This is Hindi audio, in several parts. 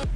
Hello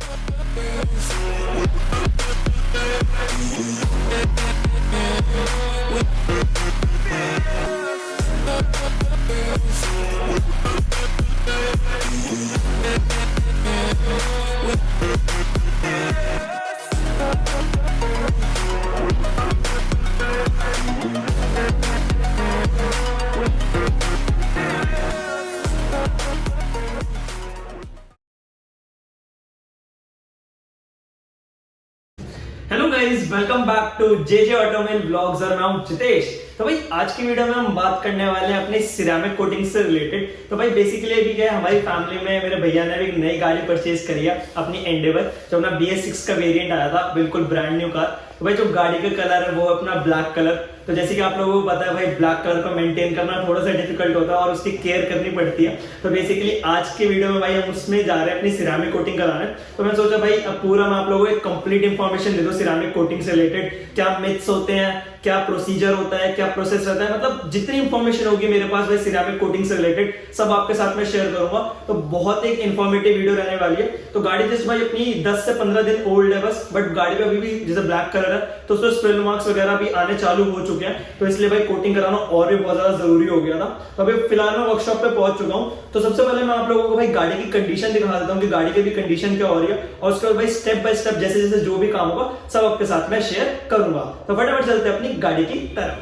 guys, welcome back to J ऑटोमेन व्लॉग्स और मैं हूं जितेश। तो भाई आज की वीडियो में हम बात करने वाले हैं अपनी सिरेमिक कोटिंग से रिलेटेड। तो भाई बेसिकली अभी क्या है, हमारी फैमिली में मेरे भैया ने भी एक नई गाड़ी परचेज करी है अपनी एंडेवर, जो अपना BS6 का वेरिएंट आया था, बिल्कुल ब्रांड न्यू कार। तो भाई जो गाड़ी का कलर है वो अपना ब्लैक कलर। तो जैसे कि आप लोगों को पता है भाई, ब्लैक कलर को मेंटेन करना थोड़ा सा डिफिकल्ट होता है और उसकी केयर करनी पड़ती है। तो बेसिकली आज के वीडियो में भाई हम उसमें जा रहे हैं अपनी सिरेमिक कोटिंग कराने। तो मैं सोचा भाई अब पूरा मैं आप लोगों को एक कंप्लीट इन्फॉर्मेशन दे दूं सिरेमिक कोटिंग से रिलेटेड, क्या मिथ्स होते हैं, क्या प्रोसीजर होता है, क्या प्रोसेस रहता है, मतलब जितनी इंफॉर्मेशन होगी मेरे पास भाई सिरेमिक कोटिंग से रिलेटेड सब आपके साथ में शेयर करूंगा। तो बहुत एक इन्फॉर्मेटिव वीडियो रहने वाली है। तो गाड़ी जस्ट भाई अपनी 10 से 15 दिन ओल्ड है बस, बट गाड़ी पे अभी भी जैसे ब्लैक कलर है तो उसमें स्पिल मार्क्स वगैरह भी आने चालू हो चुके हैं। तो इसलिए भाई कोटिंग कराना और भी बहुत ज्यादा जरूरी हो गया था। तो अभी फिलहाल मैं वर्कशॉप पे पहुंच चुका हूं। तो सबसे पहले मैं आप लोगों को भाई गाड़ी की कंडीशन दिखा देता हूं कि गाड़ी की भी कंडीशन क्या हो रही है, और उसके बाद भाई स्टेप बाय स्टेप जैसे जैसे जो भी काम होगा सब आपके साथ में शेयर करूंगा। तो फटाफट चलते हैं अपनी गाड़ी की तरफ।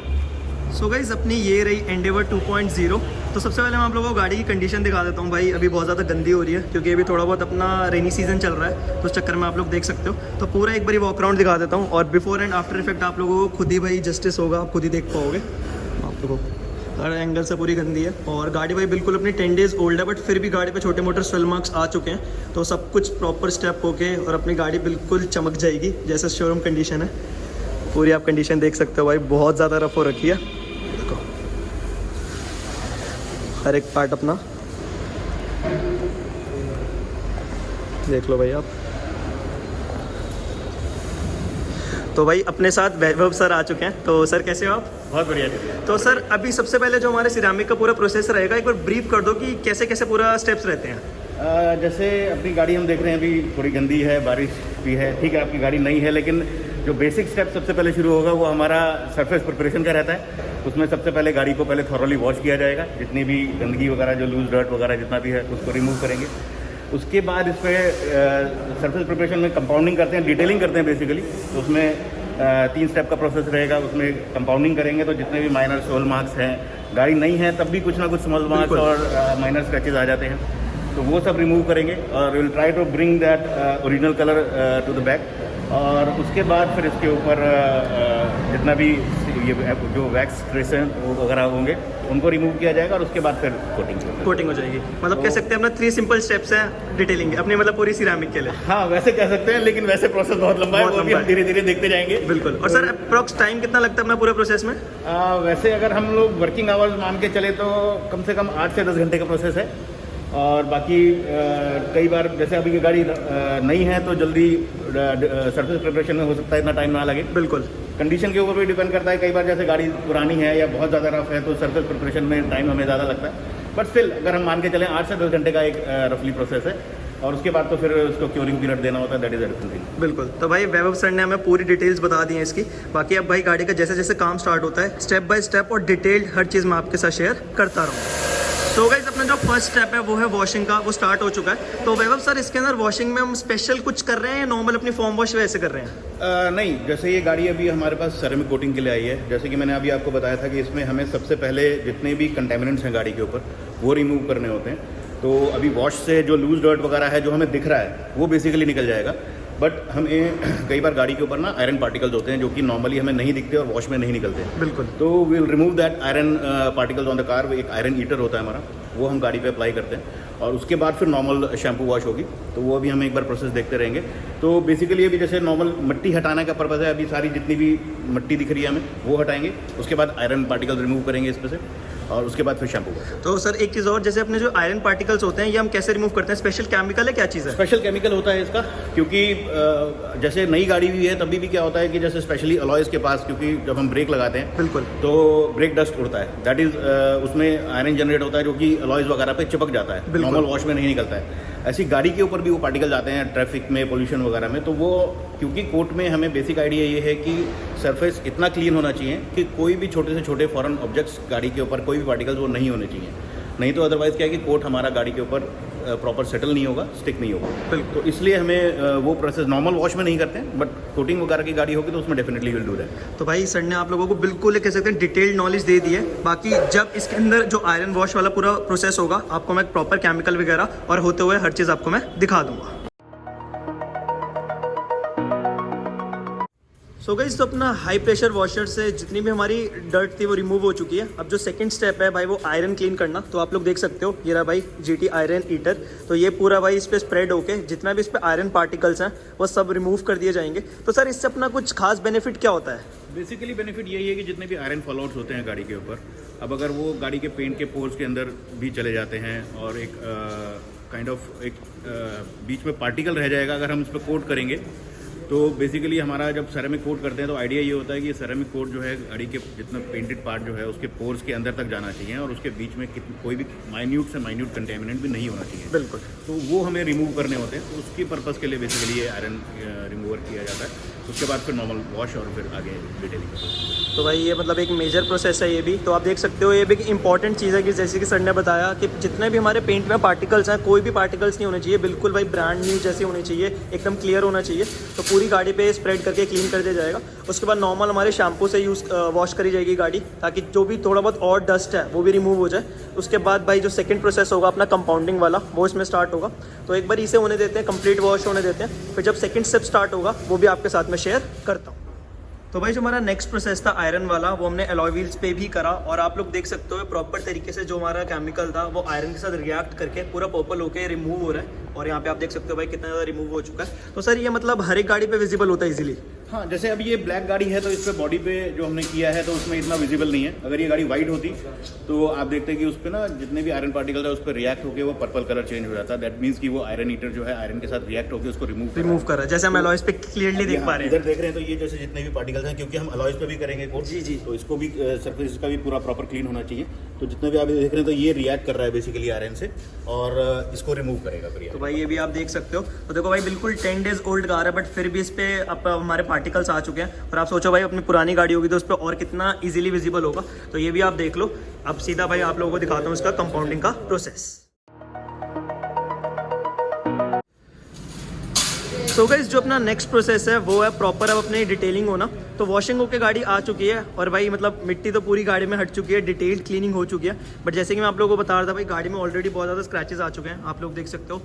सो गाइस, अपनी ये रही एंडेवर 2.0। तो सबसे पहले मैं आप लोगों को गाड़ी की कंडीशन दिखा देता हूँ भाई। अभी बहुत ज़्यादा गंदी हो रही है क्योंकि अभी थोड़ा बहुत अपना रेनी सीजन चल रहा है, तो उस चक्कर में आप लोग देख सकते हो। तो पूरा एक बार वॉक राउंड दिखा देता हूँ और बिफोर एंड आफ्टर इफेक्ट आप लोगों को खुद ही भाई जस्टिस होगा, आप खुद ही देख पाओगे। आप लोगों को हर एंगल से पूरी गंदी है और गाड़ी भाई बिल्कुल अपनी 10 डेज ओल्ड है, बट फिर भी गाड़ी पे छोटे मोटे स्वेल मार्क्स आ चुके हैं। तो सब कुछ प्रॉपर स्टेप होके और अपनी गाड़ी बिल्कुल चमक जाएगी जैसे शोरूम कंडीशन है। पूरी आप कंडीशन देख सकते हो भाई, बहुत ज़्यादा रफ हो रखी है। देखो हर एक पार्ट अपना देख लो भाई आप। तो भाई अपने साथ वैभव सर आ चुके हैं। तो सर कैसे हो आप? बहुत बढ़िया। तो सर अभी सबसे पहले जो हमारे सिरेमिक का पूरा प्रोसेस रहेगा, एक बार ब्रीफ कर दो कि कैसे कैसे पूरा स्टेप्स रहते हैं। जैसे अपनी गाड़ी हम देख रहे हैं अभी थोड़ी गंदी है, बारिश भी है, ठीक है आपकी गाड़ी नई है, लेकिन जो बेसिक स्टेप सबसे पहले शुरू होगा वो हमारा सरफेस प्रिपरेशन का रहता है। उसमें सबसे पहले गाड़ी को पहले थॉरली वॉश किया जाएगा, जितनी भी गंदगी वगैरह जो लूज डर्ट वगैरह जितना भी है उसको रिमूव करेंगे। उसके बाद इस पर सरफेस प्रिपरेशन में कंपाउंडिंग करते हैं, डिटेलिंग करते हैं बेसिकली। तो उसमें 3 स्टेप का प्रोसेस रहेगा। उसमें कंपाउंडिंग करेंगे तो जितने भी माइनर सोल मार्क्स हैं, गाड़ी नहीं है तब भी कुछ ना कुछ स्मॉल मार्क्स और माइनर स्क्रैचेज आ जाते हैं, तो वो सब रिमूव करेंगे और will try to bring that original colour to the back. और उसके बाद फिर इसके ऊपर जितना भी ये जो वैक्स ट्रेस हैं वो वगैरह होंगे उनको रिमूव किया जाएगा और उसके बाद फिर कोटिंग हो जाएगी। मतलब कह सकते हैं अपना 3 सिंपल स्टेप्स हैं डिटेलिंग अपनी, मतलब पूरी सिरेमिक के लिए। हाँ वैसे कह सकते हैं, लेकिन वैसे प्रोसेस बहुत लंबा है, वो भी हम धीरे धीरे देखते जाएंगे। बिल्कुल। और सर अप्रॉक्स टाइम कितना लगता है अपना पूरे प्रोसेस में? वैसे अगर हम लोग वर्किंग आवर्स मान के चले तो कम से कम 8 से 10 घंटे का प्रोसेस है। और बाकी कई बार जैसे अभी ये गाड़ी नई है तो जल्दी सरफेस प्रिपरेशन में हो सकता है इतना टाइम ना लगे। बिल्कुल, कंडीशन के ऊपर भी डिपेंड करता है। कई बार जैसे गाड़ी पुरानी है या बहुत ज़्यादा रफ है तो सरफेस प्रिपरेशन में टाइम हमें ज़्यादा लगता है, बट स्टिल अगर हम मान के चलें 8 से 10 घंटे का एक रफली प्रोसेस है। और उसके बाद तो फिर उसको क्योरिंग पीरियड देना होता है, दैट इज एवरीथिंग। बिल्कुल। तो भाई वैभव सर ने हमें पूरी डिटेल्स बता दी हैं इसकी। बाकी अब भाई गाड़ी का जैसे जैसे काम स्टार्ट होता है स्टेप बाय स्टेप और डिटेल्ड हर चीज़ मैं आपके साथ शेयर करता रहूँ। तो गाइस अपना जो फर्स्ट स्टेप है वो है वॉशिंग का, वो स्टार्ट हो चुका है। तो वैभव सर इसके अंदर वॉशिंग में हम स्पेशल कुछ कर रहे हैं या नॉर्मल अपनी फॉर्म वॉश वैसे कर रहे हैं? नहीं, जैसे ये गाड़ी अभी हमारे पास सेरेमिक कोटिंग के लिए आई है। जैसे कि मैंने अभी आपको बताया था कि इसमें हमें सबसे पहले जितने भी कंटेमिनेंट्स हैं गाड़ी के ऊपर वो रिमूव करने होते हैं। तो अभी वॉश से जो लूज डर्ट वगैरह है जो हमें दिख रहा है वो बेसिकली निकल जाएगा, बट हमें कई बार गाड़ी के ऊपर ना आयरन पार्टिकल्स होते हैं जो कि नॉर्मली हमें नहीं दिखते और वॉश में नहीं निकलते। बिल्कुल। तो we will remove that iron particles on the car. एक आयरन ईटर होता है हमारा, वो हम गाड़ी पे अप्लाई करते हैं और उसके बाद फिर नॉर्मल शैम्पू वॉश होगी। तो वो अभी हम एक बार प्रोसेस देखते रहेंगे। तो बेसिकली अभी जैसे नॉर्मल मिट्टी हटाने का पर्पज़ है, अभी सारी जितनी भी मिट्टी दिख रही है हमें वो हटाएंगे। उसके बाद आयरन पार्टिकल्स रिमूव करेंगे इस पर से और उसके बाद फिर शैम्पू। तो सर एक चीज़ और, जैसे अपने जो आयरन पार्टिकल्स होते हैं ये हम कैसे रिमूव करते हैं? स्पेशल केमिकल है, क्या चीज़ है? स्पेशल केमिकल होता है इसका, क्योंकि जैसे नई गाड़ी भी है तभी भी क्या होता है कि जैसे स्पेशली अलॉयज़ के पास, क्योंकि जब हम ब्रेक लगाते हैं बिल्कुल तो ब्रेक डस्ट उड़ता है, दैट इज उसमें आयरन जनरेट होता है जो कि अलॉयज़ वगैरह पे चिपक जाता है, नॉर्मल वॉश में नहीं निकलता है। ऐसी गाड़ी के ऊपर भी वो पार्टिकल आते हैं ट्रैफिक में, पोल्यूशन वगैरह में। तो वो क्योंकि कोर्ट में हमें बेसिक आइडिया ये है कि सरफेस इतना क्लीन होना चाहिए कि कोई भी छोटे से छोटे फॉरेन ऑब्जेक्ट्स गाड़ी के ऊपर, कोई भी पार्टिकल्स वो नहीं होने चाहिए। नहीं तो अदरवाइज़ क्या है कि कोर्ट हमारा गाड़ी के ऊपर प्रॉपर सेटल नहीं होगा, स्टिक नहीं होगा। तो इसलिए हमें वो प्रोसेस नॉर्मल वॉश में नहीं करते हैं, बट कोटिंग वगैरह की गाड़ी होगी तो उसमें डेफिनेटली विल डू दैट। तो भाई सर ने आप लोगों को बिल्कुल कह सकते हैं डिटेल्ड नॉलेज दे दी है। बाकी जब इसके अंदर जो आयरन वॉश वाला पूरा प्रोसेस होगा, आपको मैं प्रॉपर केमिकल वगैरह और होते हुए हर चीज़ आपको मैं दिखा दूंगा। सो गाइस, तो अपना हाई प्रेशर वॉशर से जितनी भी हमारी डर्ट थी वो रिमूव हो चुकी है। अब जो सेकंड स्टेप है भाई वो आयरन क्लीन करना। तो आप लोग देख सकते हो, ये रहा भाई GT आयरन ईटर। तो ये पूरा भाई इस पर स्प्रेड होके जितना भी इस पर आयरन पार्टिकल्स हैं वो सब रिमूव कर दिए जाएंगे। तो सर इससे अपना कुछ खास बेनिफिट क्या होता है? बेसिकली बेनिफिट यही है कि जितने भी आयरन फॉलोआउट्स होते हैं गाड़ी के ऊपर, अब अगर वो गाड़ी के पेंट के पोर्स के अंदर भी चले जाते हैं और एक काइंड ऑफ एक बीच में पार्टिकल रह जाएगा अगर हम इस पर कोट करेंगे, तो बेसिकली हमारा जब सेरेमिक कोट करते हैं तो आइडिया ये होता है कि सेरेमिक कोट जो है गाड़ी के जितना पेंटेड पार्ट जो है उसके पोर्स के अंदर तक जाना चाहिए और उसके बीच में कोई भी माइन्यूट से माइन्यूट कंटेमिनेंट भी नहीं होना चाहिए। बिल्कुल। तो वो हमें रिमूव करने होते हैं, तो उसकी पर्पज़ के लिए बेसिकली ये आयरन रिमूवर किया जाता है। उसके बाद फिर नॉर्मल वॉश और फिर आगे डिटेलिंग। तो भाई ये मतलब एक मेजर प्रोसेस है ये भी। तो आप देख सकते हो ये भी इंपॉर्टेंट चीज़ है कि जैसे कि सर ने बताया कि जितने भी हमारे पेंट में पार्टिकल्स हैं, कोई भी पार्टिकल्स नहीं होने चाहिए, बिल्कुल भाई ब्रांड न्यू जैसी होनी चाहिए, एकदम क्लियर होना चाहिए। तो पूरी गाड़ी पे स्प्रेड करके क्लीन कर दिया जाएगा। उसके बाद नॉर्मल हमारे शैम्पू से वॉश करी जाएगी गाड़ी, ताकि जो भी थोड़ा बहुत और डस्ट है वो भी रिमूव हो जाए। उसके बाद भाई जो सेकंड प्रोसेस होगा अपना कंपाउंडिंग वाला, वो इसमें स्टार्ट होगा। तो एक बार इसे होने देते हैं, कंप्लीट वॉश होने देते हैं, फिर जब सेकंड स्टेप स्टार्ट होगा वो भी आपके साथ में शेयर करता हूँ। तो भाई जो हमारा नेक्स्ट प्रोसेस था आयरन वाला, वो हमने अलॉय व्हील्स पे भी करा और आप लोग देख सकते हो प्रॉपर तरीके से जो हमारा केमिकल था वो आयरन के साथ रिएक्ट करके पूरा पर्पल होके रिमूव हो रहा है। और यहाँ पे आप देख सकते हो भाई कितना ज़्यादा रिमूव हो चुका है। तो सर ये मतलब हर एक गाड़ी पे विजिबल होता है इजीली? हाँ, जैसे अब ये ब्लैक गाड़ी है तो इस पर बॉडी पे जो हमने किया है तो उसमें इतना विजिबल नहीं है। अगर ये गाड़ी वाइट होती तो आप देखते हैं कि उस पर ना जितने भी आयरन पार्टिकल है उस पर रिएक्ट होकर वो पर्पल कलर चेंज हो जाता है। दैट मीन्स कि वो आयरन हीटर जो है आयरन के साथ रिएक्ट होकर उसको रिमूव कर रहा है। जैसे हम अलॉयज पे क्लियरली देख पा रहे हैं, इधर देख रहे हैं। तो ये जैसे जितने भी पार्टिकल्स हैं, क्योंकि हम अलॉयज पे भी करेंगे कोट, जी, तो इसको भी सरफेस का भी पूरा प्रॉपर क्लीन होना चाहिए। तो जितने भी आप देख रहे हैं तो ये रिएक्ट कर रहा है बेसिकली आयरन से और इसको रिमूव करेगा। तो भाई ये भी आप देख सकते हो। तो देखो भाई बिल्कुल 10 डेज ओल्ड कार है, बट फिर भी इस पे अब हमारे पार्टिकल्स आ चुके हैं। और आप सोचो भाई अपनी पुरानी गाड़ी होगी तो उस पर और कितना इजीली विजिबल होगा। तो ये भी आप देख लो। अब सीधा भाई आप लोगों को दिखाता हूँ इसका कंपाउंडिंग का प्रोसेस। सो गाइस जो अपना नेक्स्ट प्रोसेस है वो है प्रॉपर अब अपनी डिटेलिंग होना। तो वॉशिंग होकर गाड़ी आ चुकी है और भाई मतलब मिट्टी तो पूरी गाड़ी में हट चुकी है, डिटेल्ड क्लीनिंग हो चुकी है। बट जैसे कि मैं आप लोगों को बता रहा था भाई गाड़ी में ऑलरेडी बहुत ज़्यादा स्क्रैचेस आ चुके हैं। आप लोग देख सकते हो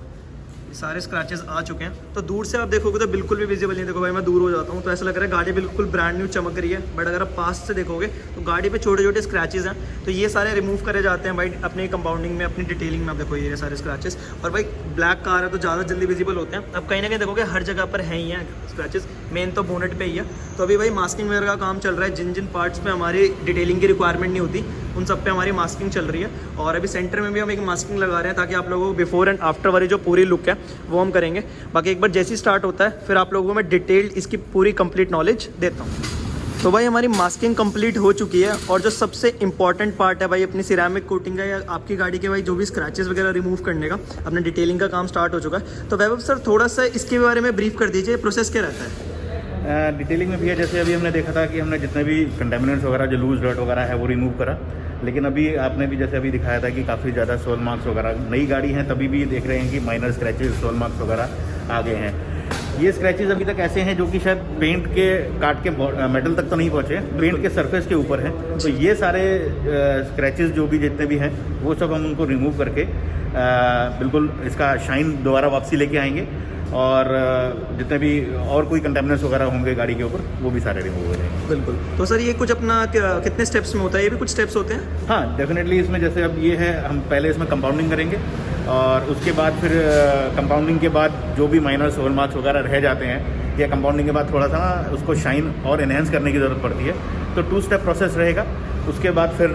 सारे स्क्रैचेस आ चुके हैं। तो दूर से आप देखोगे तो बिल्कुल भी विजिबल नहीं। देखो भाई मैं दूर हो जाता हूँ तो ऐसा लग रहा है गाड़ी बिल्कुल ब्रांड न्यू चमक रही है। बट अगर आप पास से देखोगे तो गाड़ी पे छोटे छोटे स्क्रैचेस हैं। तो ये सारे रिमूव करे जाते हैं भाई अपने कंपाउंडिंग में, अपनी डिटेलिंग में। आप देखो ये सारे स्क्रैचेस। और भाई ब्लैक कार है तो ज़्यादा जल्दी विजिबल होते हैं। अब कहीं ना कहीं देखोगे हर जगह पर है ही हैं स्क्रैचेस, मेन तो बोनेट पे ही है। तो अभी भाई मास्किंग वगैरह का काम चल रहा है। जिन जिन पार्ट्स पे हमारी डिटेलिंग की रिक्वायरमेंट नहीं होती उन सब पे हमारी मास्किंग चल रही है। और अभी सेंटर में भी हम एक मास्किंग लगा रहे हैं ताकि आप लोगों को बिफोर एंड आफ्टर वाली जो पूरी लुक है वो हम करेंगे। बाकी एक बार जैसे ही स्टार्ट होता है फिर आप लोगों को मैं डिटेल्ड इसकी पूरी कंप्लीट नॉलेज देता हूँ। तो भाई हमारी मास्किंग कंप्लीट हो चुकी है और जो सबसे इंपॉर्टेंट पार्ट है भाई अपनी सिरेमिक कोटिंग का या आपकी गाड़ी के भाई जो भी स्क्रैचेस वगैरह रिमूव करने का, अपने डिटेलिंग का काम स्टार्ट हो चुका है। तो वैभव सर थोड़ा सा इसके बारे में ब्रीफ कर दीजिए, प्रोसेस क्या रहता है? डिटेलिंग में भी है, जैसे अभी हमने देखा था कि हमने जितने भी कंटेमिनेंट्स वगैरह जो लूज डर्ट वगैरह है वो रिमूव करा। लेकिन अभी आपने भी जैसे अभी दिखाया था कि काफ़ी ज़्यादा सोल मार्क्स वगैरह, नई गाड़ी हैं तभी भी देख रहे हैं कि माइनर स्क्रैचेस, सोल मार्क्स वगैरह आ गए हैं। ये स्क्रैचेस अभी तक ऐसे हैं जो कि शायद पेंट के काट के मेटल तक तो नहीं पहुँचे, पेंट के सरफेस के ऊपर हैं। तो ये सारे स्क्रैचेस जो भी जितने भी हैं वो सब हम उनको रिमूव करके बिल्कुल इसका शाइन दोबारा वापसी लेके आएंगे। और जितने भी और कोई कंटेमिनेंट्स वगैरह होंगे गाड़ी के ऊपर वो भी सारे रिमूव हो जाएंगे। बिल्कुल। तो सर ये कुछ अपना कितने स्टेप्स में होता है? ये भी कुछ स्टेप्स होते हैं? हाँ, डेफिनेटली। इसमें जैसे अब ये है, हम पहले इसमें कंपाउंडिंग करेंगे और उसके बाद फिर कंपाउंडिंग के बाद जो भी माइनर सोल मार्क्स वगैरह रह जाते हैं या कंपाउंडिंग के बाद थोड़ा सा ना उसको शाइन और एनहेंस करने की ज़रूरत पड़ती है। तो 2 स्टेप प्रोसेस रहेगा। उसके बाद फिर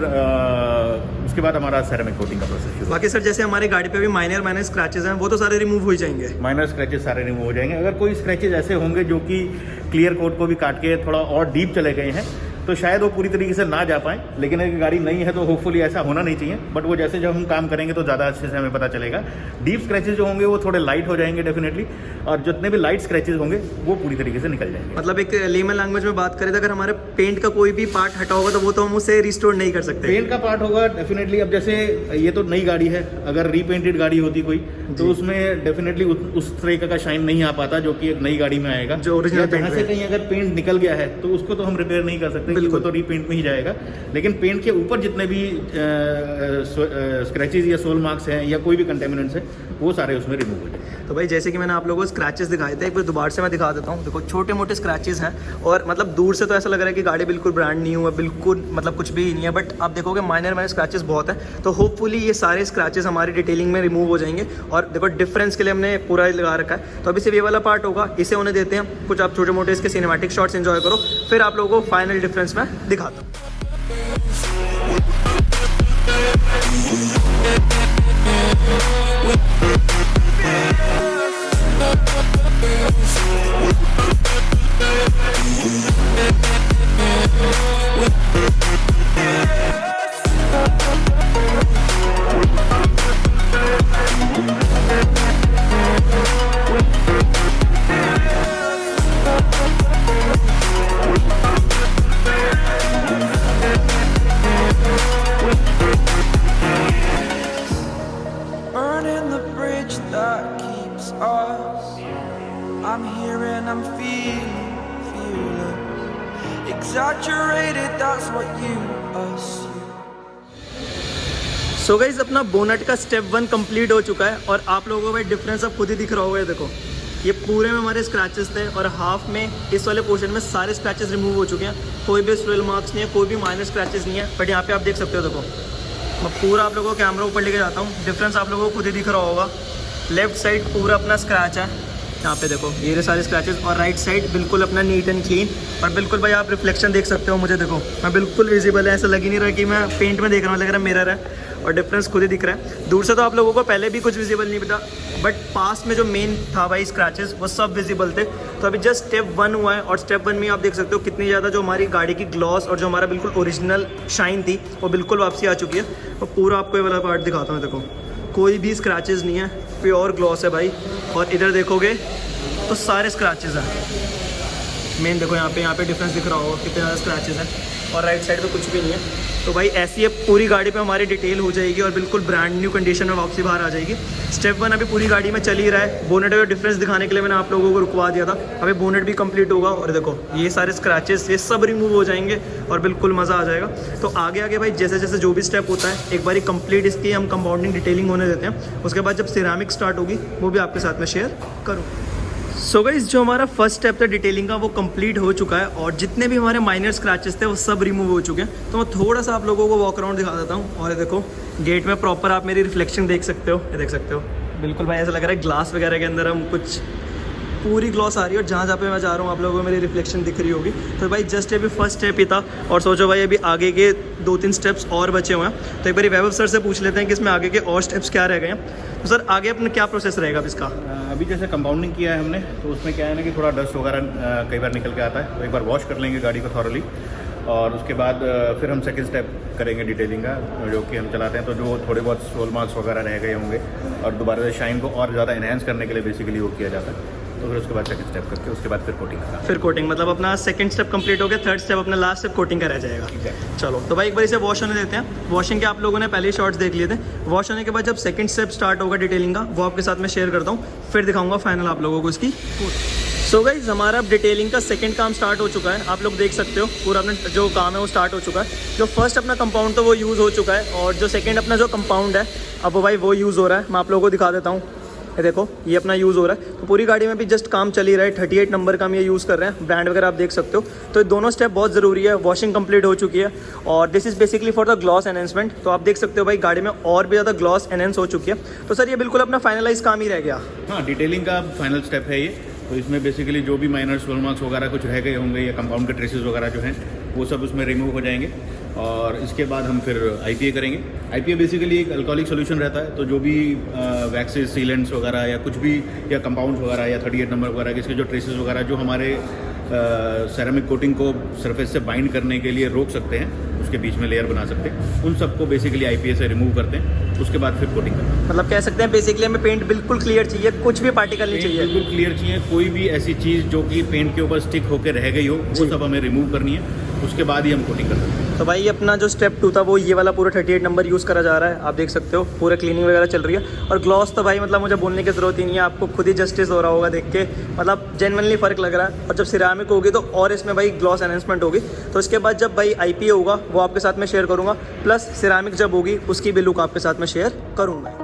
उसके बाद हमारा सेरेमिक कोटिंग का प्रोसेस शुरू। बाकी सर जैसे हमारी गाड़ी पे भी माइनर स्क्रैचेस हैं वो तो सारे रिमूव हो जाएंगे? माइनर स्क्रैचेस सारे रिमूव हो जाएंगे। अगर कोई स्क्रैचेस ऐसे होंगे जो कि क्लियर कोट को भी काट के थोड़ा और डीप चले गए हैं तो शायद वो पूरी तरीके से ना जा पाए, लेकिन अगर गाड़ी नई है तो होपफुली ऐसा होना नहीं चाहिए। बट वो जैसे जब हम काम करेंगे तो ज़्यादा अच्छे से हमें पता चलेगा। डीप स्क्रैचेज जो होंगे वो थोड़े लाइट हो जाएंगे डेफिनेटली, और जितने भी लाइट स्क्रैचेज होंगे वो पूरी तरीके से निकल जाएंगे। मतलब एक लेमन लैंग्वेज में बात करें तो अगर हमारे पेंट का कोई भी पार्ट हटा होगा तो वो तो हम उसे रिस्टोर नहीं कर सकते। पेंट का पार्ट होगा डेफिनेटली। अब जैसे ये तो नई गाड़ी है, अगर रीपेंटेड गाड़ी होती कोई तो उसमें डेफिनेटली उस तरीके का शाइन नहीं आ पाता जो कि एक नई गाड़ी में आएगा। जो ओरिजिनल जहाँ से कहीं अगर पेंट निकल गया है तो उसको तो हम रिपेयर नहीं कर सकते, बिल्कुल तो रीपेंट में ही जाएगा। लेकिन पेंट के ऊपर जितने भी स्क्रैचेज या सोल मार्क्स हैं या कोई भी कंटेमिनेंट्स है वो सारे उसमें रिमूव हो जाएंगे। तो भाई जैसे कि मैंने आप लोगों को स्क्रैचेस दिखाए थे, एक बार दोबारा से मैं दिखा देता हूँ। देखो छोटे मोटे स्क्रैचेस हैं और मतलब दूर से तो ऐसा लग रहा है कि गाड़ी बिल्कुल ब्रांड न्यू है, बिल्कुल मतलब कुछ भी नहीं है, बट आप देखोगे माइनर स्क्रैचेस बहुत है। तो होपफुली ये सारे स्क्रैचेस हमारी डिटेलिंग में रिमूव हो जाएंगे। और देखो डिफरेंस के लिए हमने पूरा लगा रखा है। तो अभी सिर्फ ये वाला पार्ट होगा, इसे उन्हें देते हैं कुछ, आप छोटे मोटे इसके सिनेमैटिक शॉट्स एंजॉय करो, फिर आप लोगों को फाइनल डिफरेंस मैं दिखाता हूँ। Burning the bridge that keeps us. I'm here and I'm feeling exaggerated, that's what you assume. So guys अपना बोनट का स्टेप 1 कंप्लीट हो चुका है और आप लोगों को डिफरेंस अब खुद ही दिख रहा होगा। ये देखो, ये पूरे में हमारे स्क्रैचेस थे और हाफ में इस वाले पोर्शन में सारे स्क्रैचेस रिमूव हो चुके हैं। कोई भी स्वेल मार्क्स नहीं है, कोई भी माइनर स्क्रैचेस नहीं है। बट यहाँ पे आप देख सकते हो, देखो मैं पूरा आप लोगों को कैमरा ऊपर लेके जाता हूँ, डिफरेंस आप लोगों को खुद ही दिख रहा होगा। लेफ्ट साइड पूरा अपना स्क्रैच है, यहाँ पे देखो ये सारे स्क्रैचेस, और राइट साइड बिल्कुल अपना नीट एंड क्लीन। और बिल्कुल भाई आप रिफ्लेक्शन देख सकते हो, मुझे देखो मैं बिल्कुल विजिबल है, ऐसा लग ही नहीं रहा कि मैं पेंट में देख रहा हूँ, लग रहा है मिरर है। और डिफरेंस खुद ही दिख रहा है। दूर से तो आप लोगों को पहले भी कुछ विजिबल नहीं था, बट पास में जो मेन था भाई स्क्रैचेस वो सब विजिबल थे। तो अभी जस्ट स्टेप 1 हुआ है और स्टेप 1 में आप देख सकते हो कितनी ज़्यादा जो हमारी गाड़ी की ग्लॉस और जो हमारा बिल्कुल ओरिजिनल शाइन थी वो बिल्कुल वापसी आ चुकी है। और पूरा आपको ये वाला पार्ट दिखाता हूँ, देखो कोई भी स्क्रैचेस नहीं है, प्योर ग्लॉस है भाई। और इधर देखोगे तो सारे स्क्रैचेस हैं, मेन देखो यहाँ पे डिफरेंस दिख रहा होगा कितने ज़्यादा स्क्रैचेस हैं। और राइट साइड पे कुछ भी नहीं है। तो भाई ऐसी है पूरी गाड़ी पे हमारी डिटेल हो जाएगी और बिल्कुल ब्रांड न्यू कंडीशन में वापसी बाहर आ जाएगी। स्टेप 1 अभी पूरी गाड़ी में चल ही रहा है। बोनेट का डिफरेंस दिखाने के लिए मैंने आप लोगों को रुकवा दिया था, अभी बोनेट भी कंप्लीट होगा और देखो ये सारे स्क्रैचेस ये सब रिमूव हो जाएंगे और बिल्कुल मज़ा आ जाएगा। तो आगे आगे भाई जैसे जैसे जो भी स्टेप होता है एक बारी कंप्लीट इसकी हम कंपाउंडिंग डिटेलिंग होने देते हैं। उसके बाद जब सिरेमिक स्टार्ट होगी वो भी आपके साथ में शेयर करूँगा। सो गाइस जो हमारा फर्स्ट स्टेप था डिटेलिंग का वो कंप्लीट हो चुका है और जितने भी हमारे माइनर स्क्रैचेस थे वो सब रिमूव हो चुके हैं। तो मैं थोड़ा सा आप लोगों को वॉक अराउंड दिखा देता हूँ। और ये देखो गेट में प्रॉपर आप मेरी रिफ्लेक्शन देख सकते हो, ये देख सकते हो बिल्कुल भाई ऐसा लग रहा है ग्लास वगैरह के अंदर हम कुछ पूरी ग्लॉस आ रही है और जहाँ पे मैं जा रहा हूँ आप लोगों को मेरी रिफ्लेक्शन दिख रही होगी। तो भाई जस्ट अभी फर्स्ट स्टेप ही था और सोचो भाई अभी आगे के 2-3 स्टेप्स और बचे हुए हैं। तो एक बार वैभव सर से पूछ लेते हैं कि इसमें आगे के और स्टेप्स क्या रह गए हैं। तो सर आगे अपना क्या प्रोसेस रहेगा अब इसका? अभी जैसे कंपाउंडिंग किया है हमने तो उसमें क्या है ना कि थोड़ा डस्ट वगैरह कई बार निकल के आता है, तो एक बार वॉश कर लेंगे गाड़ी को थॉरली और उसके बाद फिर हम सेकंड स्टेप करेंगे डिटेलिंग का, जो कि हम चलाते हैं। तो जो थोड़े बहुत सोल मार्क्स वगैरह रह गए होंगे और दोबारा से शाइन को और ज़्यादा इन्हेंस करने के लिए बेसिकली वो किया जाता है। तो फिर उसके बाद सेकंड स्टेप करके उसके बाद फिर कोटिंग का, फिर कोटिंग मतलब अपना सेकंड स्टेप कंप्लीट हो गया, थर्ड स्टेप अपना लास्ट स्टेप कोटिंग का रह जाएगा। चलो तो भाई एक बार इसे वॉश होने देते हैं। वॉशिंग के आप लोगों ने पहले ही शॉट्स देख लिए थे। वॉश होने के बाद जब सेकंड स्टेप स्टार्ट होगा डिटेलिंग का वो आपके साथ में शेयर करता हूँ, फिर दिखाऊंगा फाइनल आप लोगों को इसकी। सो गाइस हमारा अब डिटेलिंग का सेकंड काम स्टार्ट हो चुका है। आप लोग देख सकते हो पूरा अपना जो काम है वो स्टार्ट हो चुका है। जो फर्स्ट अपना कंपाउंड तो वो यूज़ हो चुका है और जो सेकंड अपना जो कंपाउंड है अब वो भाई वो यूज़ हो रहा है। मैं आप लोगों को दिखा देता हूँ, ये देखो ये अपना यूज़ हो रहा है। तो पूरी गाड़ी में भी जस्ट काम चल ही रहा है। 38 नंबर का हम ये यूज़ कर रहे हैं, ब्रांड वगैरह आप देख सकते हो। तो ये दोनों स्टेप बहुत ज़रूरी है। वॉशिंग कंप्लीट हो चुकी है और this is basically for the gloss enhancement. तो आप देख सकते हो भाई गाड़ी में और भी ज़्यादा ग्लॉस एनहेंस हो चुकी है। तो सर ये बिल्कुल अपना फाइनलाइज काम ही रह गया। हाँ, डिटेलिंग का फाइनल स्टेप है ये। तो इसमें बेसिकली जो भी माइनर सोल मार्क्स वगैरह कुछ रह गए होंगे या कंपाउंड के ट्रेसेस वगैरह जो हैं वो सब उसमें रिमूव हो जाएंगे और इसके बाद हम फिर IPA करेंगे। IPA बेसिकली एक अल्कोहलिक सोल्यूशन रहता है। तो जो भी वैक्सेस, सीलेंट्स वगैरह या कुछ भी या कंपाउंड्स वगैरह या 38 नंबर वगैरह इसके जो ट्रेसेस वगैरह जो हमारे सेरामिक कोटिंग को सरफेस से बाइंड करने के लिए रोक सकते हैं, उसके बीच में लेयर बना सकते हैं, उन सबको बेसिकली IPA से रिमूव करते हैं, उसके बाद फिर कोटिंग करते हैं। मतलब कह सकते हैं बेसिकली हमें पेंट बिल्कुल क्लियर चाहिए, कुछ भी पार्टिकल नहीं चाहिए, बिल्कुल क्लियर चाहिए। कोई भी ऐसी चीज़ जो कि पेंट के ऊपर स्टिक होकर रह गई हो वो सब हमें रिमूव करनी है, उसके बाद ही हम कोटिंग करते हैं। तो भाई अपना जो स्टेप 2 था वो ये वाला पूरा 38 नंबर यूज़ करा जा रहा है, आप देख सकते हो पूरा क्लीनिंग वगैरह चल रही है। और ग्लॉस तो भाई मतलब मुझे बोलने की ज़रूरत ही नहीं है, आपको खुद ही जस्टिस हो रहा होगा देख के, मतलब जेन्युइनली फ़र्क लग रहा है। और जब सिरामिक होगी तो और इसमें भाई ग्लॉस एनहेंसमेंट होगी। तो इसके बाद जब भाई IPA होगा वो आपके साथ में शेयर करूँगा, प्लस सिरामिक जब होगी उसकी भी लुक आपके साथ में शेयर करूँगा।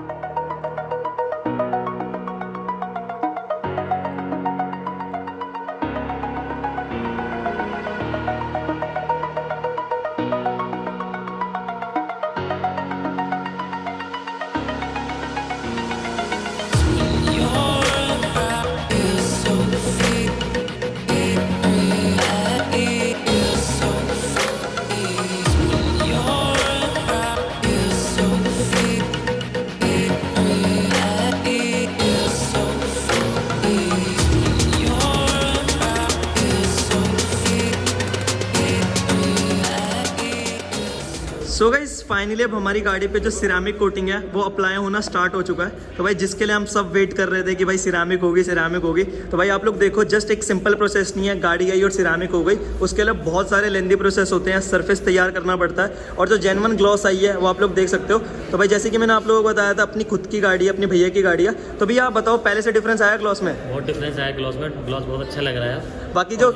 सो गाइस फाइनली अब हमारी गाड़ी पे जो सिरामिक कोटिंग है वो अप्लाई होना स्टार्ट हो चुका है। तो भाई जिसके लिए हम सब वेट कर रहे थे कि भाई सिरामिक होगी सिरामिक होगी, तो भाई आप लोग देखो जस्ट एक सिंपल प्रोसेस नहीं है, गाड़ी आई और सिरामिक हो गई। उसके लिए बहुत सारे लेंदी प्रोसेस होते हैं, सरफेस तैयार करना पड़ता है, और जो जेन्युइन ग्लॉस आई है वो आप लोग देख सकते हो। तो भाई जैसे कि मैंने आप लोगों को बताया था अपनी खुद की गाड़ी है, अपनी भैया की गाड़ी है, तो भैया आप बताओ पहले से डिफरेंस आया ग्लॉस में? बहुत डिफरेंस आया ग्लॉस में, ग्लॉस बहुत अच्छा लग रहा है। बाकी जो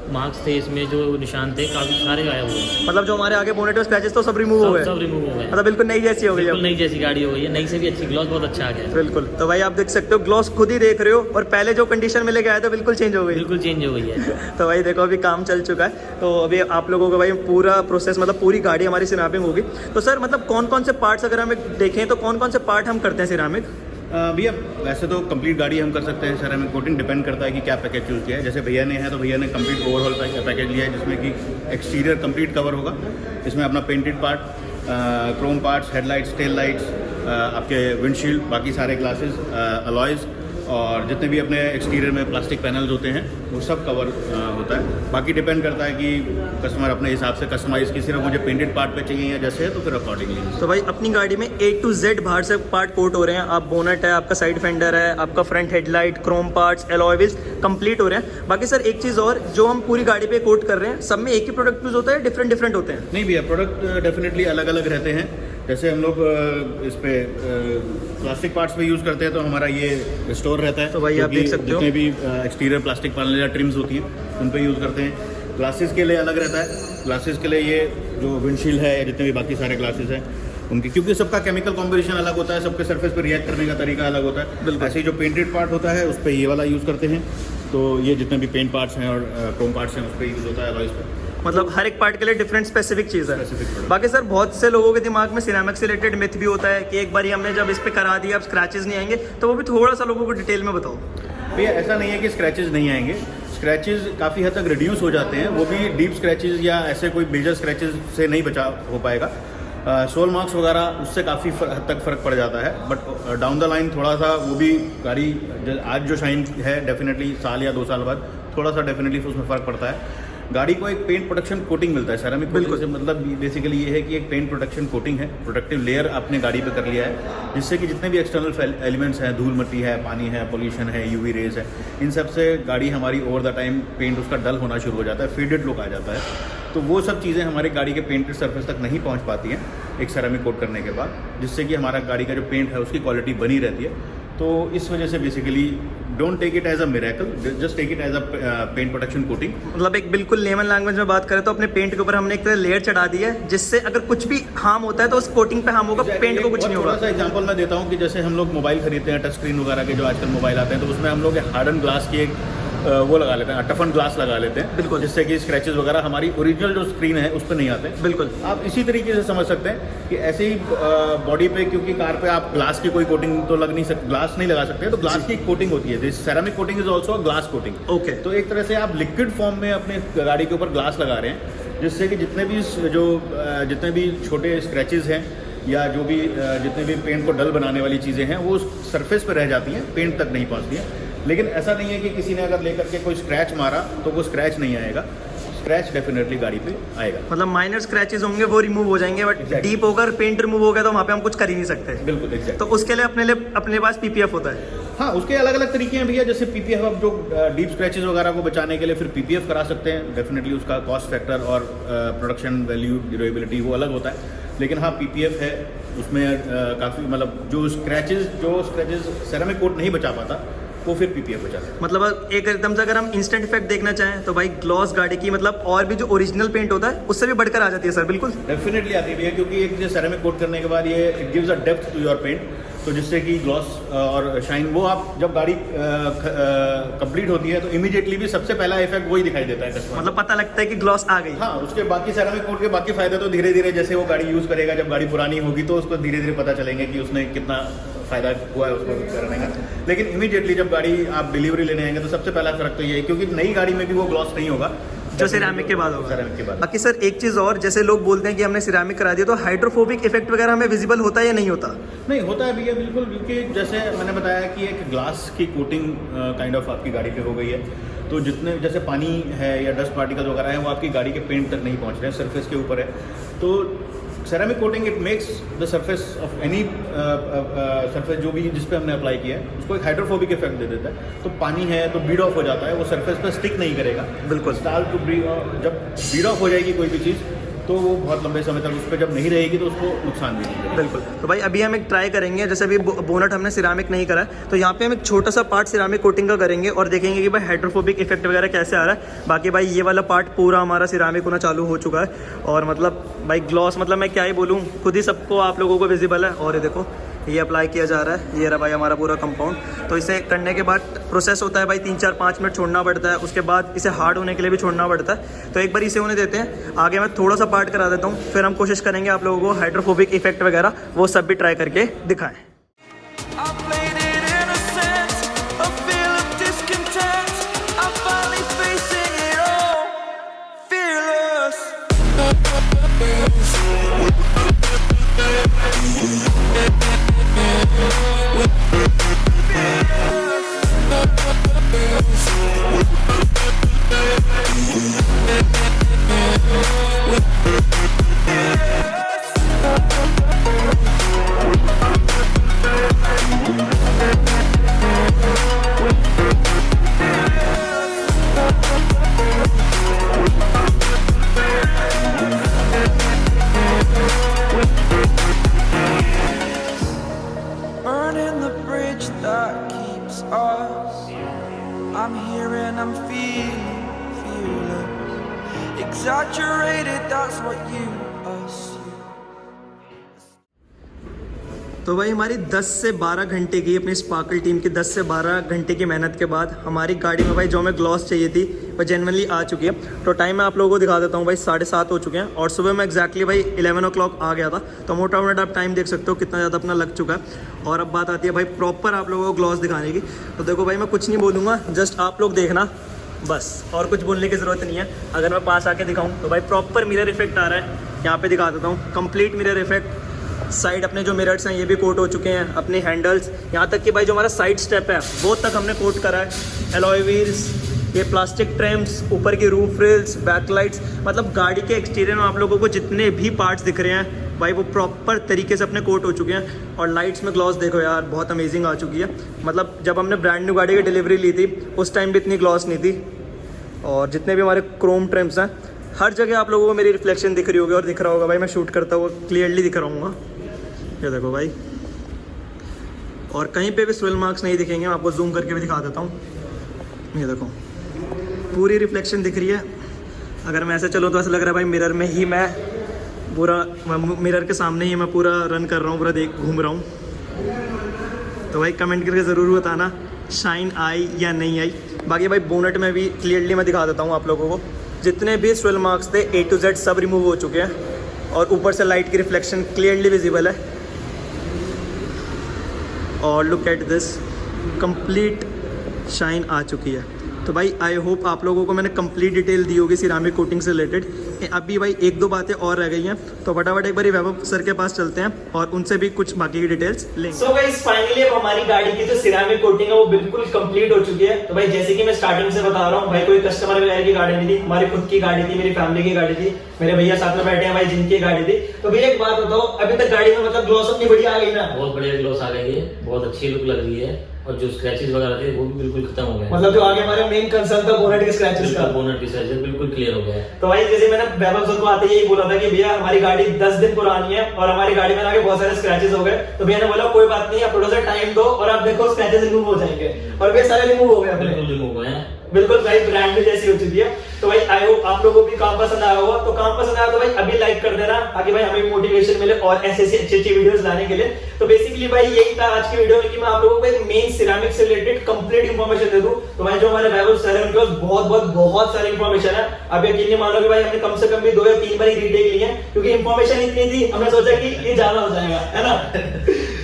मार्क्स थे इसमें, जो निशान थे काफी सारे गायब हुए, मतलब जो हमारे आगे बोनेट में स्क्रैचेस तो सब रिमूव हो गए, सब रिमूव हो गए, मतलब बिल्कुल नई जैसी हो गई, बिल्कुल नई जैसी गाड़ी हो गई है, नई से भी अच्छी। ग्लॉस बहुत अच्छा आ गया है बिल्कुल। तो भाई आप देख सकते हो ग्लॉस खुद ही देख रहे हो, और पहले जो कंडीशन में लेके आए थे बिल्कुल चेंज हो गई, बिल्कुल चेंज हो गई है। तो भाई देखो अभी काम चल चुका है। तो अभी आप लोगों को भाई पूरा प्रोसेस मतलब पूरी गाड़ी हमारी सिरामिक होगी। तो सर मतलब कौन कौन से पार्ट्स अगर हम देखें तो कौन कौन से पार्ट हम करते हैं सिरामिक? भैया वैसे तो कंप्लीट गाड़ी हम कर सकते हैं सेरामिक कोटिंग, डिपेंड करता है कि क्या पैकेज चूज़ किया है। जैसे भैया ने है तो भैया ने कंप्लीट ओवरऑल पैकेज लिया है, जिसमें कि एक्सटीरियर कंप्लीट कवर होगा, इसमें अपना painted part, Chrome parts, headlights, tail lights, आपके विंडशील्ड, बाकी सारे ग्लासेस, अलॉयज़, और जितने भी अपने एक्सटीरियर में प्लास्टिक पैनल्स होते हैं वो सब कवर होता है। बाकी डिपेंड करता है कि कस्टमर अपने हिसाब से कस्टमाइज़ की, सिर्फ मुझे पेंटेड पार्ट पे चाहिए या जैसे है तो फिर अकॉर्डिंगली। तो भाई अपनी गाड़ी में A to Z बाहर से पार्ट कोट हो रहे हैं। आप बोनट है, आपका साइड फेंडर है, आपका front headlight, Chrome parts, alloy wheels complete हो रहे हैं। बाकी सर एक चीज़ और, जो हम पूरी गाड़ी पे कोट कर रहे हैं सब में एक ही प्रोडक्ट यूज़ होता है, डिफरेंट होते हैं? नहीं भैया, प्रोडक्ट डेफिनेटली अलग अलग रहते हैं। जैसे हम लोग इस पे प्लास्टिक पार्ट्स पे यूज़ करते हैं तो हमारा ये स्टोर रहता है, तो भाई आप देख सकते हो जितने भी एक्सटीरियर प्लास्टिक पैनल या ट्रिम्स होती हैं उन पे यूज़ करते हैं। ग्लासेस के लिए अलग रहता है, ग्लासेस के लिए ये जो विंडशील्ड है या जितने भी बाकी सारे ग्लासेस हैं उनकी, क्योंकि सबका केमिकल कॉम्बिनेशन अलग होता है, सबके सरफेस पर रिएक्ट करने का तरीका अलग होता है। ऐसे ही जो पेंटेड पार्ट होता है उस पर ये वाला यूज़ करते हैं। तो ये जितने भी पेंट पार्ट्स हैं और क्रोम पार्ट्स हैं उस पर यूज़ होता है, अलॉयज़ पे। मतलब हर एक पार्ट के लिए डिफरेंट स्पेसिफिक चीज़ है। बाकी सर बहुत से लोगों के दिमाग में सिरामिक से रिलेटेड मिथ भी होता है कि एक बार हमने जब इस पे करा दिया अब स्क्रैचेस नहीं आएंगे, तो वो भी थोड़ा सा लोगों को डिटेल में बताओ। भैया ऐसा नहीं है कि स्क्रैचेस नहीं आएंगे, स्क्रैचेस काफ़ी हद तक रिड्यूस हो जाते हैं, वो भी डीप स्क्रैचेस या ऐसे कोई मेजर स्क्रैचेस से नहीं बचा हो पाएगा। सोल मार्क्स वगैरह उससे काफ़ी हद तक फ़र्क पड़ जाता है, बट डाउन द लाइन थोड़ा सा वो भी गाड़ी आज जो शाइन है डेफिनेटली साल या 2 साल बाद थोड़ा सा डेफिनेटली उसमें फ़र्क पड़ता है। गाड़ी को एक पेंट प्रोटेक्शन कोटिंग मिलता है सेरामिक कोटिंग से, मतलब बेसिकली ये है कि एक पेंट प्रोटेक्शन कोटिंग है, प्रोटेक्टिव लेयर आपने गाड़ी पे कर लिया है, जिससे कि जितने भी एक्सटर्नल एलिमेंट्स हैं, धूल मिट्टी है, पानी है, पोल्यूशन है, यूवी रेज है, इन सब से गाड़ी हमारी ओवर द टाइम पेंट उसका डल होना शुरू हो जाता है, फेडेड लुक आ जाता है। तो वो सब चीज़ें हमारी गाड़ी के पेंटेड सरफेस तक नहीं पहुँच पाती हैं एक सेरामिक कोट करने के बाद, जिससे कि हमारा गाड़ी का जो पेंट है उसकी क्वालिटी बनी रहती है। तो इस वजह से basically don't take it as a miracle, just take it as a paint protection coating. मतलब एक बिल्कुल लेमन लैंग्वेज में बात करें तो अपने पेंट के ऊपर हमने एक तरह लेयर चढ़ा दी है, जिससे अगर कुछ भी हार्म होता है तो उस कोटिंग पे हार्म होगा, पेंट को कुछ नहीं होगा। थोड़ा सा एग्जांपल मैं देता हूँ कि जैसे हम लोग मोबाइल खरीदते हैं, टच स्क्रीन वगैरह के जो आजकल मोबाइल आते हैं, तो उसमें हम लोग हार्डन ग्लास की एक वो लगा लेते हैं, टफन ग्लास लगा लेते हैं, बिल्कुल, जिससे कि स्क्रैचेस वगैरह हमारी ओरिजिनल जो स्क्रीन है उस पर नहीं आते। बिल्कुल आप इसी तरीके से समझ सकते हैं कि ऐसे ही बॉडी पे, क्योंकि कार पे आप ग्लास की कोई कोटिंग तो लग नहीं सकती, ग्लास नहीं लगा सकते, तो ग्लास की कोटिंग होती है। This ceramic coating is also glass coating. Okay, तो एक तरह से आप लिक्विड फॉर्म में अपने गाड़ी के ऊपर ग्लास लगा रहे हैं, जिससे कि जितने भी छोटे स्क्रैचेस हैं या जितने भी पेंट को डल बनाने वाली चीज़ें हैं वो सरफेस पर रह जाती हैं, पेंट तक नहीं पहुंचती हैं। लेकिन ऐसा नहीं है कि किसी ने अगर लेकर के कोई स्क्रैच मारा तो वो स्क्रैच नहीं आएगा, स्क्रैच डेफिनेटली गाड़ी पे आएगा। मतलब माइनर स्क्रैचेस होंगे वो रिमूव हो जाएंगे, बट Exactly. डीप होकर पेंट रिमूव हो गया तो वहाँ पे हम कुछ कर ही नहीं सकते। बिल्कुल एग्जैक्ट। तो उसके लिए अपने पास पीपीएफ होता है। हाँ, उसके अलग अलग तरीके हैं भैया, जैसे पीपीएफ आप जो डीप स्क्रैचेस वगैरह को बचाने के लिए फिर पीपीएफ करा सकते हैं, डेफिनेटली उसका कॉस्ट फैक्टर और प्रोडक्शन वैल्यू ड्यूरेबिलिटी वो अलग होता है। लेकिन हाँ, पीपीएफ है उसमें काफ़ी, मतलब जो स्क्रैचेस सेरामिक कोट नहीं बचा पाता वो फिर पीपीएफ बचाता है। मतलब एक एकदम से अगर हम इंस्टेंट इफेक्ट देखना चाहें तो भाई ग्लॉस गाड़ी की मतलब और भी जो ओरिजिनल पेंट होता है उससे भी बढ़कर आ जाती है सर। बिल्कुल डेफिनेटली आती है, क्योंकि एक जो सेरामिक कोट करने के बाद ये it gives a depth to your paint, तो जिससे कि ग्लॉस और शाइन वो आप जब गाड़ी कंप्लीट होती है तो इमीडिएटली भी सबसे पहला इफेक्ट वही दिखाई देता है कस्टमर। मतलब पता लगता है कि ग्लॉस आ गई। हाँ, उसके बाकी सेरामिक कोट के बाकी फायदे तो धीरे धीरे जैसे वो गाड़ी यूज़ करेगा, जब गाड़ी पुरानी होगी तो उसको धीरे धीरे पता चलेंगे कि उसने कितना फ़ायदा हुआ है उसको करने का। लेकिन इमीडिएटली जब गाड़ी आप डिलीवरी लेने आएंगे तो सबसे पहला फर्क तो ये है, क्योंकि नई गाड़ी में भी वो ग्लॉस नहीं होगा जो सिरामिक के बाद होगा। सिरामिक के बाद। बाकी सर एक चीज़ और, जैसे लोग बोलते हैं कि हमने सिरामिक करा दिया तो हाइड्रोफोबिक इफेक्ट वगैरह हमें विजिबल होता है या नहीं होता? नहीं होता है भैया, बिल्कुल, क्योंकि जैसे मैंने बताया कि एक ग्लास की कोटिंग काइंड ऑफ आपकी गाड़ी पे हो गई है, तो जितने जैसे पानी है या डस्ट पार्टिकल्स वगैरह है वो आपकी गाड़ी के पेंट तक नहीं पहुंच रहे हैं, सरफेस के ऊपर है। तो ceramic coating it makes the surface of any surface जो भी जिस पे हमने अप्लाई किया है उसको एक हाइड्रोफोबिक इफेक्ट दे देता है। तो पानी है तो बीड ऑफ हो जाता है, वो सरफेस पे स्टिक नहीं करेगा। बिल्कुल। स्टाल टू जब बीड ऑफ हो जाएगी कोई भी चीज़ तो वो बहुत लंबे समय तक उस पर जब नहीं रहेगी तो उसको नुकसान भी नहीं करेगा। बिल्कुल। तो भाई अभी हम एक ट्राई करेंगे, जैसे अभी बोनट हमने सिरामिक नहीं करा है तो यहाँ पे हम एक छोटा सा पार्ट सिरामिक कोटिंग का करेंगे और देखेंगे कि भाई हाइड्रोफोबिक इफेक्ट वगैरह कैसे आ रहा है। बाकी भाई ये वाला पार्ट पूरा हमारा सिरामिक होना चालू हो चुका है और मतलब भाई ग्लॉस मतलब मैं क्या ही बोलूँ, खुद ही सबको आप लोगों को विजिबल है। और ये देखो ये अप्लाई किया जा रहा है, ये रहा भाई हमारा पूरा कंपाउंड। तो इसे करने के बाद प्रोसेस होता है भाई 3-4-5 मिनट छोड़ना पड़ता है, उसके बाद इसे हार्ड होने के लिए भी छोड़ना पड़ता है। तो एक बार इसे होने देते हैं, आगे मैं थोड़ा सा पार्ट करा देता हूँ, फिर हम कोशिश करेंगे आप लोगों को हाइड्रोफोबिक इफेक्ट वगैरह वो सब भी ट्राई करके दिखाएं। I played it innocent, a feel of discontent. I'm finally facing it all, fearless. Burning the bridge that keeps us. I'm here and I'm feeling fearless. Exaggerated, that's what you assume. तो भाई हमारी 10 से 12 घंटे की अपनी स्पार्कल टीम की 10 से 12 घंटे की मेहनत के बाद हमारी गाड़ी में भाई जो हमें ग्लॉस चाहिए थी वो जेन्युइनली आ चुकी है। तो टाइम मैं आप लोगों को दिखा देता हूँ भाई, 7:30 हो चुके हैं और सुबह में एग्जैक्टली भाई 11 o'clock आ गया था। तो मोटा मोटा आप टाइम देख सकते हो कितना ज़्यादा अपना लग चुका है। और अब बात आती है भाई प्रॉपर आप लोगों को ग्लॉस दिखाने की। तो देखो भाई मैं कुछ नहीं बोलूँगा, जस्ट आप लोग देखना बस, और कुछ बोलने की ज़रूरत नहीं है। अगर मैं पास आके दिखाऊँ तो भाई प्रॉपर मिरर इफेक्ट आ रहा है, यहाँ पे दिखा देता हूँ, कंप्लीट मिरर इफेक्ट। साइड अपने जो मिरर्स हैं ये भी कोट हो चुके हैं, अपने हैंडल्स, यहाँ तक कि भाई जो हमारा साइड स्टेप है वो तक हमने कोट करा है। एलॉय व्हील्स, ये प्लास्टिक ट्रिम्स, ऊपर की रूफ रिल्स, बैकलाइट्स, मतलब गाड़ी के एक्सटीरियर में आप लोगों को जितने भी पार्ट्स दिख रहे हैं भाई वो प्रॉपर तरीके से अपने कोट हो चुके हैं। और लाइट्स में ग्लॉस देखो यार, बहुत अमेजिंग आ चुकी है। मतलब जब हमने ब्रांड न्यू गाड़ी की डिलीवरी ली थी उस टाइम भी इतनी ग्लॉस नहीं थी। और जितने भी हमारे क्रोम ट्रिम्स हैं हर जगह आप लोगों को मेरी रिफ्लेक्शन दिख रही होगी और दिख रहा होगा भाई, मैं शूट करता हुआ क्लियरली दिख रहा हूँ। ये देखो भाई, और कहीं पे भी स्विल मार्क्स नहीं दिखेंगे, मैं आपको जूम करके भी दिखा देता हूँ। ये देखो पूरी रिफ्लेक्शन दिख रही है। अगर मैं ऐसे चलूँ तो ऐसा लग रहा है भाई मिरर में ही मैं पूरा, मिरर के सामने ही मैं पूरा रन कर रहा हूँ, पूरा घूम रहा हूँ। तो भाई कमेंट करके ज़रूर बताना शाइन आई या नहीं आई। बाकी भाई बोनट में भी क्लियरली मैं दिखा देता हूँ आप लोगों को, जितने भी स्विल मार्क्स थे A to Z सब रिमूव हो चुके हैं और ऊपर से लाइट की रिफ्लेक्शन क्लियरली विजिबल है। और look at this, complete shine आ चुकी है। तो भाई आई होप आप लोगों को मैंने कंप्लीट डिटेल दी होगी सिरामिक कोटिंग से रिलेटेड। अभी भाई एक दो बातें और रह गई हैं, तो फटाफट एक बार वैभव सर के पास चलते हैं और उनसे भी कुछ बाकी की डिटेल्स लेंगे। सो गाइस फाइनली अब हमारी गाड़ी की जो सिरामिक कोटिंग है वो बिल्कुल कंप्लीट हो चुकी है। तो भाई जैसे कि मैं स्टार्टिंग से बता रहा हूँ भाई, कोई कस्टमर वगैरह की गाड़ी नहीं थी, हमारी खुद की गाड़ी थी, मेरी फैमिली की गाड़ी थी, मेरे भैया साथ में बैठे हैं भाई जिनकी गाड़ी थी। तो भैया एक बात बताओ, अभी तक गाड़ी में मतलब ग्लॉस अपनी बढ़िया आ गई ना? बहुत बढ़िया ग्लॉस आ गई है, बहुत अच्छी लुक लग रही है और जो स्क्रैचेस वगैरह थे वो भी बिल्कुल खत्म हो गए। मतलब जो आगे हमारे मेन कंसर्न था बोनेट के स्क्रैचेस का, बोनेट के स्क्रैचेस बिल्कुल क्लियर हो गया। तो भाई जैसे मैंने वैभव सर को आते ही यही बोला था कि भैया हमारी गाड़ी 10 दिन पुरानी है और हमारी गाड़ी में आगे बहुत सारे स्क्रैचेस हो गए, तो भैया ने बोला कोई बात नहीं, आप थोड़ा सा टाइम दो और आप देखो स्क्रैचेस रिमूव हो जाएंगे, और भैया सारे रिमूव हो गए अपने, बिल्कुल रिमूव हुए हैं, बिल्कुल भाई ब्रांड जैसी हो चुकी है। तो भाई आई होप आप लोगों को भी काम पसंद आया होगा, तो काम पसंद आया तो भाई अभी लाइक कर देना ताकि भाई हमें मोटिवेशन मिले और ऐसे अच्छी वीडियोस लाने के लिए। तो बेसिकली भाई यही था आज की वीडियो में कि मैं आप लोगों को एक मेन सिरामिक से रिलेटेड कंप्लीट इंफॉर्मेशन दे दूं। तो भाई जो हमारे वैभव सर है उनके पास बहुत सारी इंफॉर्मेशन है। अब यकीन नहीं मानोगे भाई, हमने कम से कम भी 2 या 3 बार ही रीटेक ली है क्योंकि इंफॉर्मेशन इतनी थी, हमने सोचा कि ये ज्यादा हो जाएगा, है ना?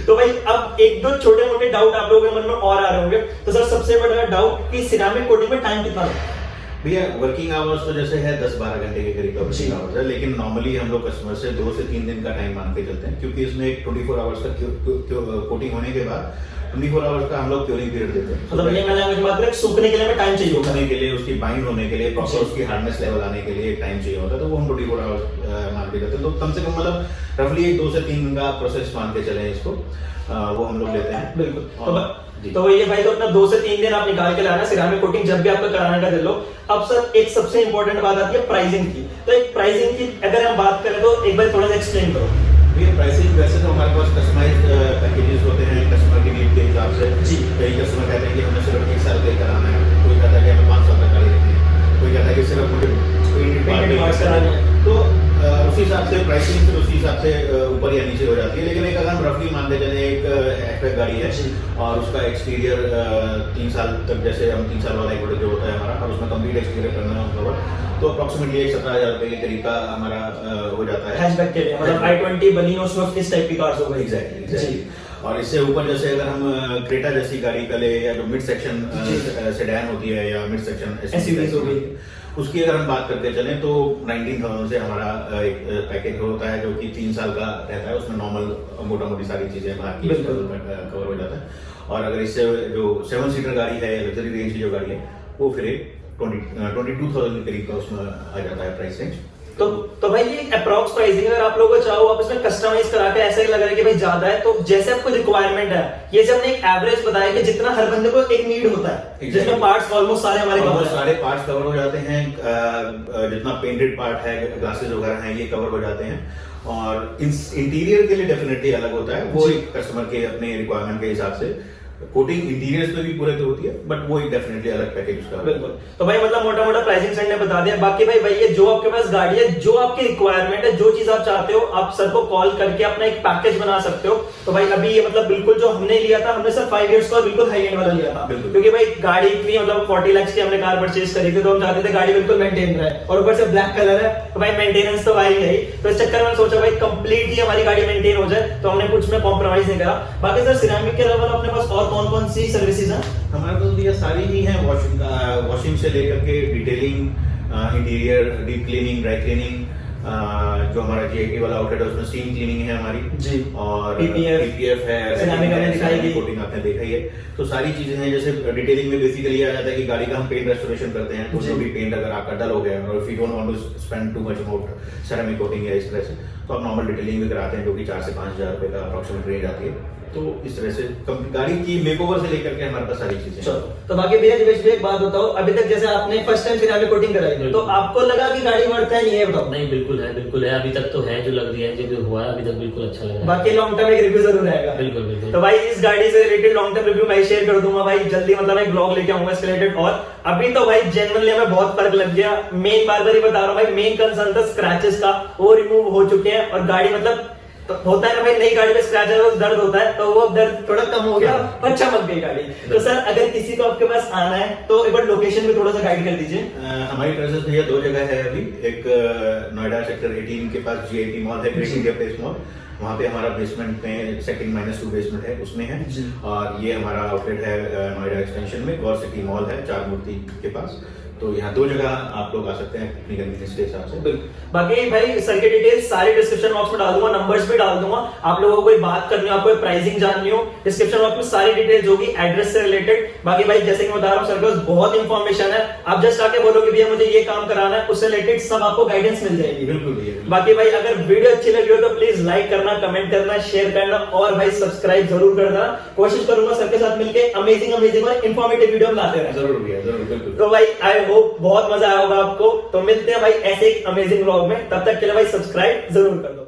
तो भाई अब एक दो छोटे मोटे डाउट आप लोगों के मन में और आ रहे होंगे। तो सर सबसे बड़ा डाउट कि सिरामिक कोटिंग में टाइम कितना लगता है? भैया वर्किंग आवर्स तो जैसे है 10-12 घंटे के करीब का वर्किंग आवर्स है, लेकिन नॉर्मली हम लोग कस्टमर से 2 से 3 दिन का टाइम मान के चलते हैं, क्योंकि इसमें एक 24 आवर्स का कोटिंग होने के बाद 24 आवर्स का हम लोग क्योरिंग पीरियड देते हैं। मतलब ये मैंने बात करें सूखने के लिए हमें टाइम चाहिए होता है, सूखने के लिए, उसकी बाइंड होने के लिए, प्रॉपर उसकी हार्डनेस लेवल आने के लिए टाइम चाहिए होता है, तो वो हम 24 आवर्स मान के चलते हैं। तो कम से कम मतलब रफली 2 से 3 दिन का प्रोसेस मान के चले इसको, वो हम लोग लेते हैं। बिल्कुल। तो ये भाई तो अपना 2 से 3 दिन आप निकाल के लाना सिरामिक कोटिंग जब भी आपका कराने का दिल हो। अब सर एक सबसे इंपॉर्टेंट बात आती है प्राइसिंग की। तो एक प्राइसिंग की अगर हम बात करें तो एक बार थोड़ा सा एक्सप्लेन करो। ये प्राइसिंग वैसे तो हमारे पास कस्टमाइज्ड पैकेजेस होते हैं कस्टमर की नीड के हिसाब से। जी। कई कस्टमर कहते हैं कि हमें सिर्फ 1 साल के कराना है, कोई कहता है कि हमें 5 साल तक गाड़ी रखनी है, कोई कहता है कि सिर्फ मुझे पेंटेड पार्ट्स कराना है। तो उसी हिसाब से प्राइसिंग फिर उसी हिसाब से ऊपर या नीचे हो जाती है। लेकिन एक अगर हम रफली मान के चले, एक हैचबैक गाड़ी है और उसका एक्सटीरियर 3 साल तक, जैसे हम 3 साल वाला एक जो होता है हमारा, और उसमें कंप्लीट एक्सटीरियर करना होगा, तो अप्रोक्सीमेटली 17,000 रुपए के करीब का हमारा हो जाता है हैचबैक के लिए। मतलब i20 बलिनो स्विफ्ट इस टाइप की कार्स होगा। एग्जैक्टली। और इससे ऊपर जैसे अगर हम क्रेटा जैसी गाड़ी का ले, या जो मिड सेक्शन सेडान होती है या मिड सेक्शन एसयूवी हो गई, उसकी अगर हम बात करते चलें तो 19,000 से हमारा एक पैकेज होता है जो कि 3 साल का रहता है। उसमें नॉर्मल मोटा मोटी सारी चीजें बाकी कवर हो जाता है। और अगर इससे जो 7 सीटर गाड़ी है, लग्जरी रेंज की जो गाड़ी है, वो फिर 22,000 के करीब का उसमें आ जाता है प्राइस रेंज। तो भाई ये अप्रॉक्स प्राइसिंग अगर आप लोगों को चाहो आप इसमें कस्टमाइज करा के ऐसा ही लग रहा है कि भाई ज्यादा है, तो जैसे आपको रिक्वायरमेंट है, ये जो हमने एक एवरेज बताया कि जितना हर बंदे को एक नीड होता है, जिसमें पार्ट्स ऑलमोस्ट सारे हमारे कवर सारे पार्ट्स कवर हो जाते हैं। जितना पेंटेड पार्ट है, ग्लासेस वगैरह हैं, ये कवर हो जाते हैं। और इंटीरियर के लिए डेफिनेटली अलग होता है, वो एक कस्टमर के अपने रिक्वायरमेंट के हिसाब से कोटिंग इंटीरियर्स में भी पूरे तो होती है, बट वो एक डेफिनेटली अलग पैकेज उसका। बिल्कुल। तो भाई मतलब मोटा मोटा प्राइसिंग सर ने बता दिया। बाकी भाई भैया जो आपके पास गाड़ी है, जो आपकी रिक्वायरमेंट है, जो चीज आप चाहते हो, आप सर को कॉल करके अपना एक पैकेज बना सकते हो। तो भाई अभी ये मतलब बिल्कुल जो हमने लिया था, हमने सर 5 इयर्स का बिल्कुल हाई एंड वाला लिया था, क्योंकि भाई गाड़ी इतनी मतलब 40 लाख की हमने कार परचेज करी थी, तो हम चाहते थे गाड़ी बिल्कुल मेंटेन रहे, और ऊपर से ब्लैक कलर है तो भाई मेंटेनेंस तो भाई है ही। तो इस चक्कर में सोचा भाई कंप्लीटली हमारी गाड़ी मेंटेन हो जाए, तो हमने कुछ में कॉम्प्रोमाइज नहीं करा। बाकी सर सिरामिक के अलावा अपने पास और कौन कौन सी सर्विसेज है? हमारे पास भैया सारी ही है, वॉशिंग से लेकर के detailing, interior, deep cleaning, dry cleaning, जो हमारा जीआईटी वाला आउटलेट है उसमें स्टीम क्लीनिंग है हमारी जी, और पीपीएफ है, कोटिंग आपने देखा ही है। तो सारी चीजें हैं। जैसे डिटेलिंग में बेसिकली आ जाता है कि गाड़ी का हम पेंट रेस्टोरेशन करते हैं, तो जो भी पेंट अगर आपका डल हो गया और if you don't want to spend too much amount ceramic coating या इस तरह से, तो आप नॉर्मल डिटेलिंग भी कराते हैं, जो कि 4 से 5,000 रुपए का अप्रोक्सीमेट रेंज आती है। तो इस तरह से गाड़ी की मेकओवर से लेकर के हमारे पास सारी चीजें। चलो तो बाकी भैया दिवेश एक बात बताओ, अभी तक जैसे आपने फर्स्ट टाइम सिरामिक कोटिंग कराई, तो आपको लगा कि गाड़ी बढ़ता है नहीं है? बताओ। नहीं, बिल्कुल है, बिल्कुल है। अभी तक तो है, जो लग रही है, जो हुआ है अभी तक बिल्कुल अच्छा लग रहा है। बाकी लॉन्ग टर्म एक रिव्यू जरूर आएगा। बिल्कुल बिल्कुल। तो भाई इस गाड़ी से रिलेटेड लॉन्ग टर्म रिव्यू मैं शेयर कर दूंगा भाई जल्दी, मतलब एक ब्लॉग लेके आऊंगा इसके रिलेटेड। और अभी तो भाई जेन्युइनली हमें बहुत फर्क लग गया। मेन बार बार ही बता रहा हूँ भाई, मेन कंसर्न था स्क्रैचेस का, वो रिमूव हो चुके हैं। और गाड़ी मतलब तो होता है ना भाई, नई गाड़ी में स्क्रैच है, दर्द होता है, तो वो दर्द थोड़ा कम हो गया और चमक गई गाड़ी। तो सर अगर किसी को आपके पास आना है तो एक बार लोकेशन भी थोड़ा सा गाइड कर दीजिए। हमारी प्रेजेंस भैया 2 जगह है अभी। एक नोएडा सेक्टर 18 के पास जीआईटी मॉल है, ग्रेट इंडिया प्लेस मॉल, वहाँ पे हमारा बेसमेंट में सेकंड -2 बेसमेंट है, उसमें है। जी। और ये हमारा आउटलेट है नोएडा एक्सटेंशन में, गौर सिटी मॉल है 4 मूर्ति के पास। तो यहाँ 2 जगह आप लोग आ सकते हैं अपनी कन्वीनियंस के हिसाब से। बिल्कुल। बाकी भाई सर के डिटेल्स सारे डिस्क्रिप्शन बॉक्स में डाल दूंगा, नंबर्स भी डाल दूंगा। आप लोगों को कोई बात करनी हो, आपको प्राइसिंग जाननी हो, डिस्क्रिप्शन बॉक्स में सारी डिटेल्स होगी एड्रेस से रिलेटेड। बाकी भाई जैसे कि मैं बता रहा हूँ, सर के पास बहुत इंफॉर्मेशन है। आप जस्ट आके बोलोगे भैया मुझे ये काम कराना है, उससे रिलेटेड सब आपको गाइडेंस मिल जाएगी। बिल्कुल भैया। बाकी भाई अगर वीडियो अच्छी लगी हो तो प्लीज लाइक करना, कमेंट करना, शेयर करना और भाई सब्सक्राइब जरूर करना। कोशिश करूंगा सर के साथ मिलकर अमेजिंग और इन्फॉर्मेटिव वीडियो लाते रहे। जरूर भैया, जरूर, बिल्कुल। तो भाई आई होप बहुत मजा आया होगा आपको। तो मिलते हैं भाई ऐसे एक अमेजिंग व्लॉग में, तब तक के लिए भाई सब्सक्राइब जरूर कर दो।